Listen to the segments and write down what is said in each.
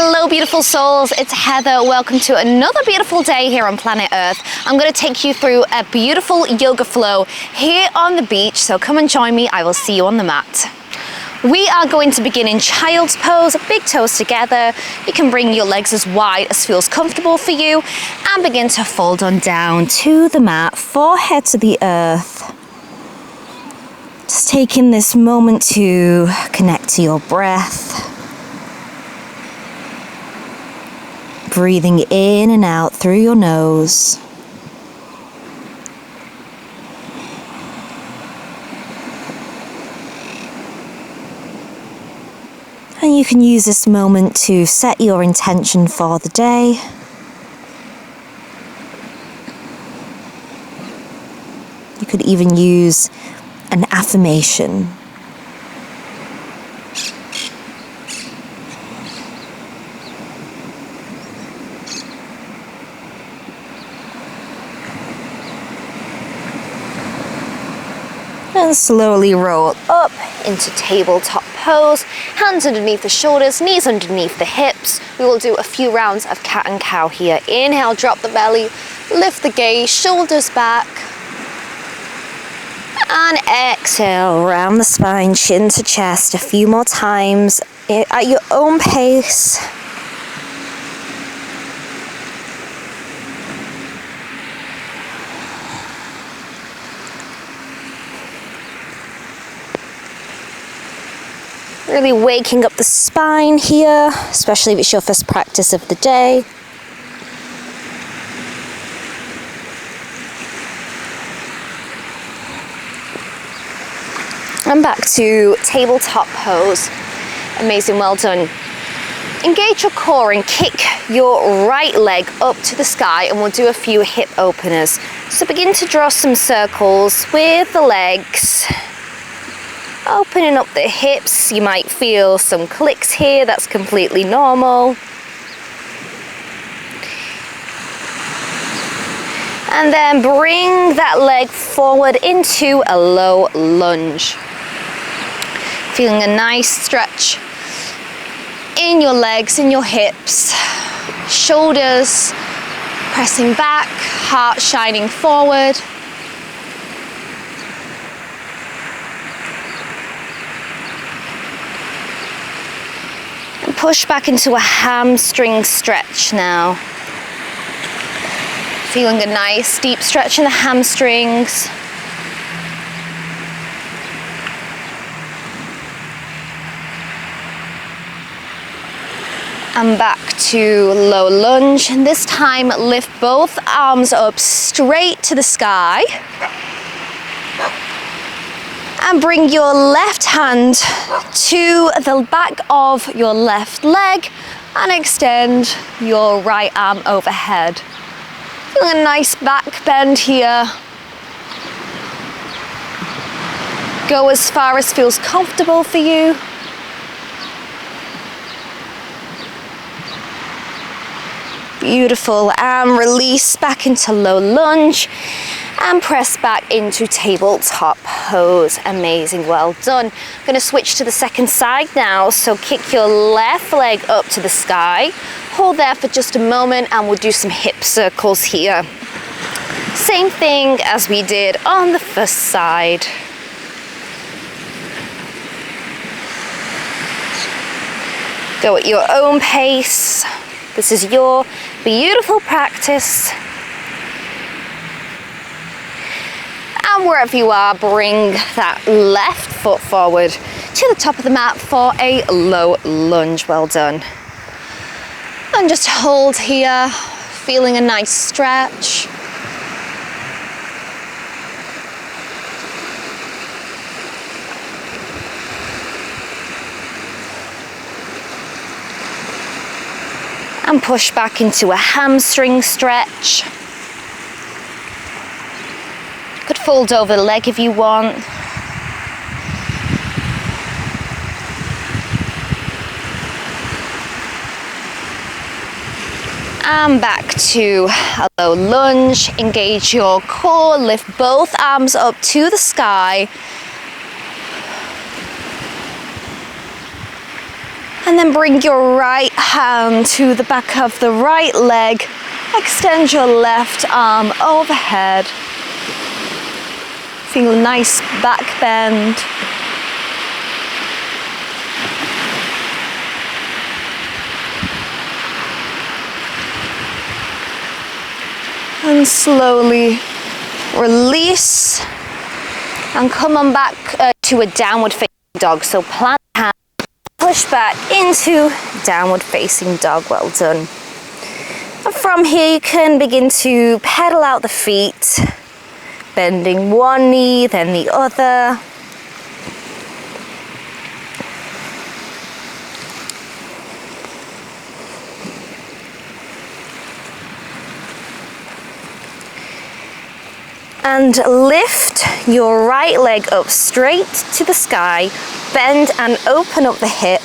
Hello beautiful souls, it's Heather. Welcome to another beautiful day here on planet Earth. I'm going to take you through a beautiful yoga flow here on the beach, so come and join me. I will see you on the mat. We are going to begin in child's pose, big toes together. You can bring your legs as wide as feels comfortable for you and begin to fold on down to the mat, forehead to the earth. Just taking this moment to connect to your breath. Breathing in and out through your nose. And you can use this moment to set your intention for the day. You could even use an affirmation. And slowly roll up into tabletop pose, hands underneath the shoulders, knees underneath the hips. We will do a few rounds of cat and cow here. Inhale, drop the belly, lift the gaze, shoulders back. And exhale, round the spine, chin to chest a few more times at your own pace. Really waking up the spine here, especially if it's your first practice of the day. And back to tabletop pose. Amazing, well done. Engage your core and kick your right leg up to the sky, and we'll do a few hip openers. So begin to draw some circles with the legs. Opening up the hips, you might feel some clicks here, that's completely normal. And then bring that leg forward into a low lunge. Feeling a nice stretch in your legs, in your hips, shoulders pressing back, heart shining forward. Push back into a hamstring stretch now. Feeling a nice deep stretch in the hamstrings. And back to low lunge. And this time lift both arms up straight to the sky. And bring your left hand to the back of your left leg and extend your right arm overhead. Feeling a nice back bend here. Go as far as feels comfortable for you. Beautiful, and release back into low lunge. And press back into tabletop pose. Amazing, well done. I'm going to switch to the second side now. So kick your left leg up to the sky. Hold there for just a moment and we'll do some hip circles here. Same thing as we did on the first side. Go at your own pace. This is your beautiful practice. And wherever you are, bring that left foot forward to the top of the mat for a low lunge. Well done. And just hold here, feeling a nice stretch. And push back into a hamstring stretch. Could fold over the leg if you want. And back to a low lunge. Engage your core, lift both arms up to the sky. And then bring your right hand to the back of the right leg. Extend your left arm overhead. Feel a nice back bend. And slowly release and come on back to a downward facing dog. So plant hand, push back into downward facing dog. Well done. And from here you can begin to pedal out the feet, bending one knee, then the other. And lift your right leg up straight to the sky, bend and open up the hip.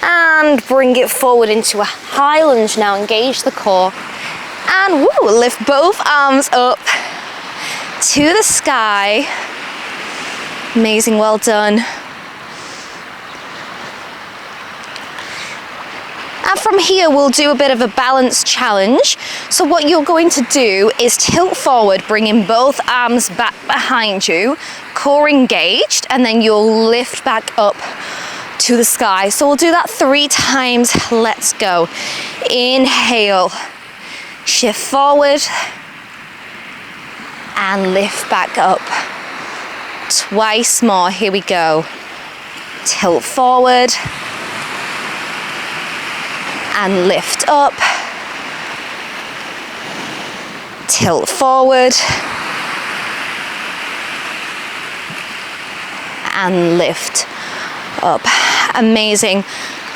And bring it forward into a high lunge now, engage the core. And woo, lift both arms up to the sky. Amazing, well done. And from here, we'll do a bit of a balance challenge. So what you're going to do is tilt forward, bringing both arms back behind you, core engaged, and then you'll lift back up to the sky. So we'll do that 3 times. Let's go. Inhale, shift forward, and lift back up. Twice more. Here we go. Tilt forward, and lift up, tilt forward, and lift up. Amazing.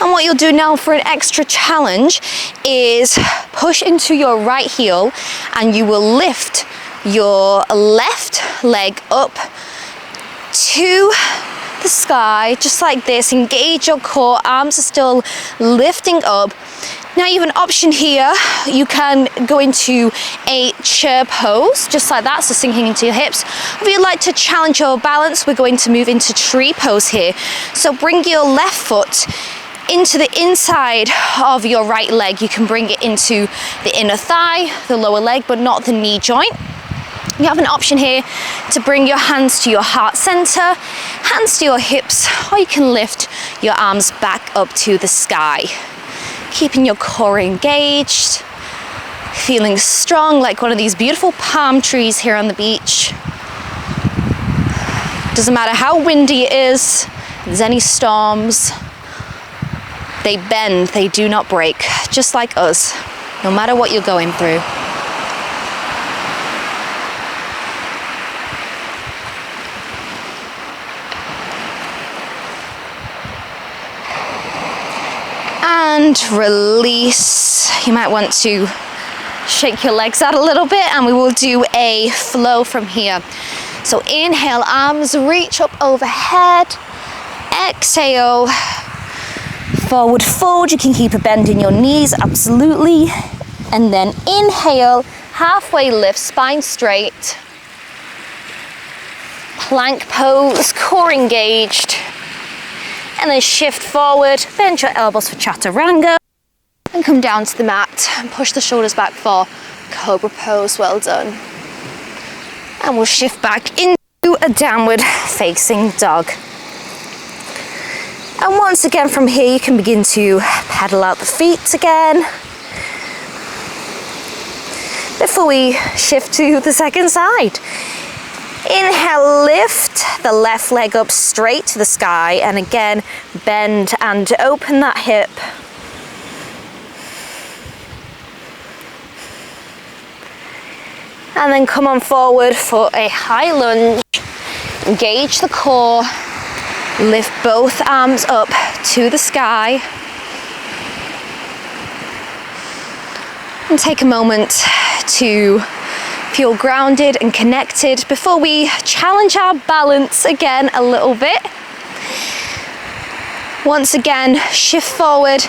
And what you'll do now for an extra challenge is push into your right heel, and you will lift your left leg up to the sky, just like this. Engage your core, arms are still lifting up. Now you have an option here. You can go into a chair pose, just like that, so sinking into your hips. If you'd like to challenge your balance, we're going to move into tree pose here. So bring your left foot into the inside of your right leg. You can bring it into the inner thigh, the lower leg, but not the knee joint. You have an option here to bring your hands to your heart center, hands to your hips, or you can lift your arms back up to the sky. Keeping your core engaged, feeling strong like one of these beautiful palm trees here on the beach. Doesn't matter how windy it is, if there's any storms, they bend, they do not break, just like us, no matter what you're going through. And release. You might want to shake your legs out a little bit, and we will do a flow from here. So inhale, arms reach up overhead. Exhale, forward fold. You can keep a bend in your knees, absolutely. And then inhale, halfway lift, spine straight. Plank pose, core engaged. And then shift forward, bend your elbows for chaturanga, and come down to the mat and push the shoulders back for cobra pose. Well done. And we'll shift back into a downward facing dog. And once again from here, you can begin to pedal out the feet again before we shift to the second side. Inhale, lift the left leg up straight to the sky, and again, bend and open that hip. And then come on forward for a high lunge. Engage the core, lift both arms up to the sky. And take a moment to feel grounded and connected before we challenge our balance again a little bit. Once again, shift forward,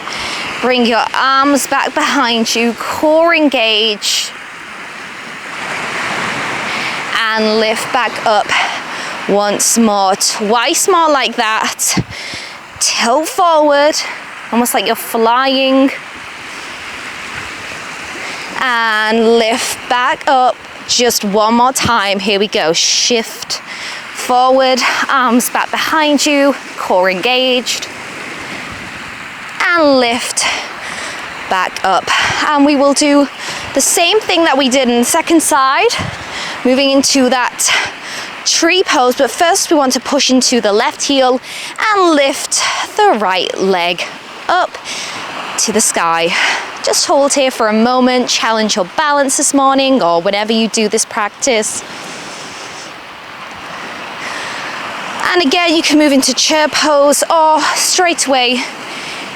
bring your arms back behind you, core engage, and lift back up once more, twice more like that. Tilt forward, almost like you're flying. And lift back up just one more time. Here we go. Shift forward, arms back behind you, core engaged. And lift back up. And we will do the same thing that we did in the second side, moving into that tree pose, but first we want to push into the left heel and lift the right leg up to the sky. Just hold here for a moment, challenge your balance this morning or whenever you do this practice. And again, you can move into chair pose or straight away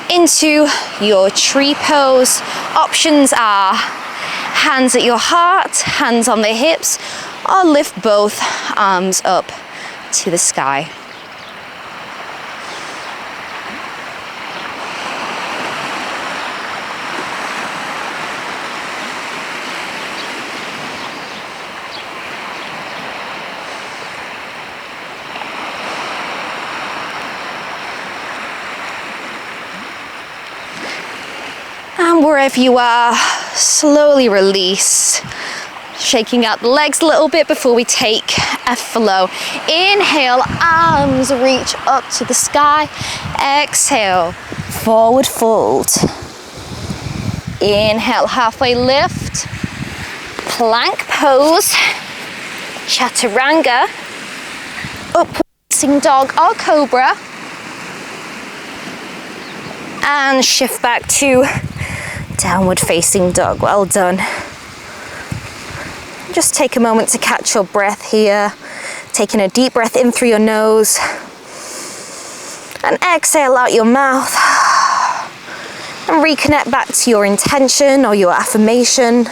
into your tree pose. Options are hands at your heart, hands on the hips, or lift both arms up to the sky. And wherever you are, slowly release. Shaking out the legs a little bit before we take a flow. Inhale, arms reach up to the sky. Exhale, forward fold. Inhale, halfway lift. Plank pose. Chaturanga. Upward facing dog or cobra. And shift back to downward facing dog. Well done. Just take a moment to catch your breath here. Taking a deep breath in through your nose. And exhale out your mouth. And reconnect back to your intention or your affirmation.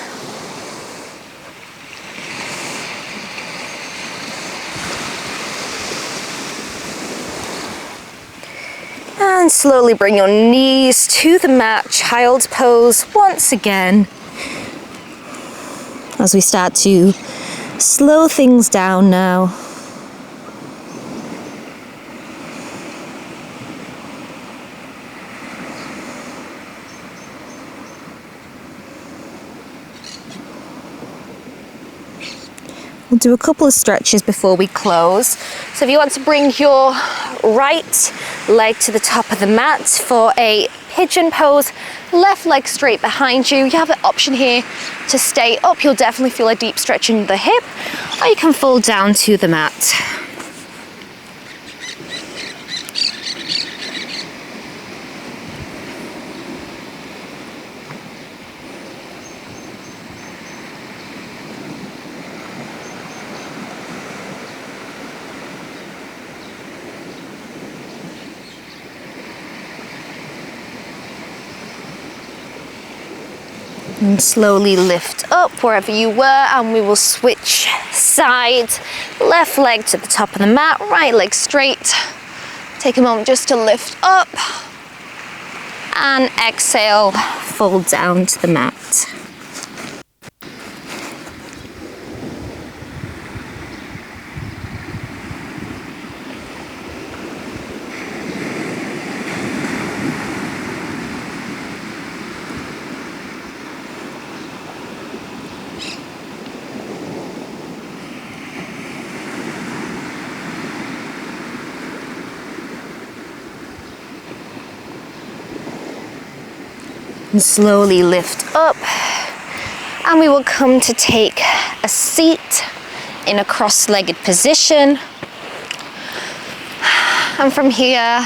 And slowly bring your knees to the mat, child's pose once again. As we start to slow things down now. We'll do a couple of stretches before we close. So if you want to bring your right leg to the top of the mat for a pigeon pose, left leg straight behind you. You have the option here to stay up. You'll definitely feel a deep stretch in the hip, or you can fold down to the mat. And slowly lift up wherever you were, and we will switch sides. Left leg to the top of the mat, right leg straight. Take a moment just to lift up. And exhale, fold down to the mat. And slowly lift up, and we will come to take a seat in a cross-legged position. And from here,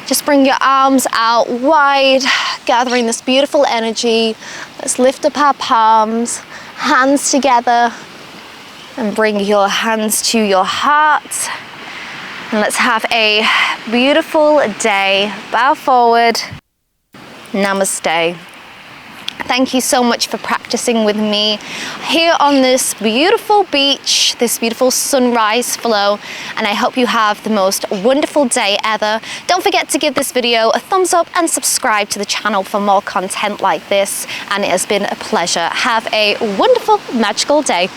just bring your arms out wide, gathering this beautiful energy. Let's lift up our palms, hands together, and bring your hands to your heart. And let's have a beautiful day. Bow forward. Namaste. Thank you so much for practicing with me here on this beautiful beach, this beautiful sunrise flow, and I hope you have the most wonderful day ever. Don't forget to give this video a thumbs up and subscribe to the channel for more content like this, and it has been a pleasure. Have a wonderful, magical day.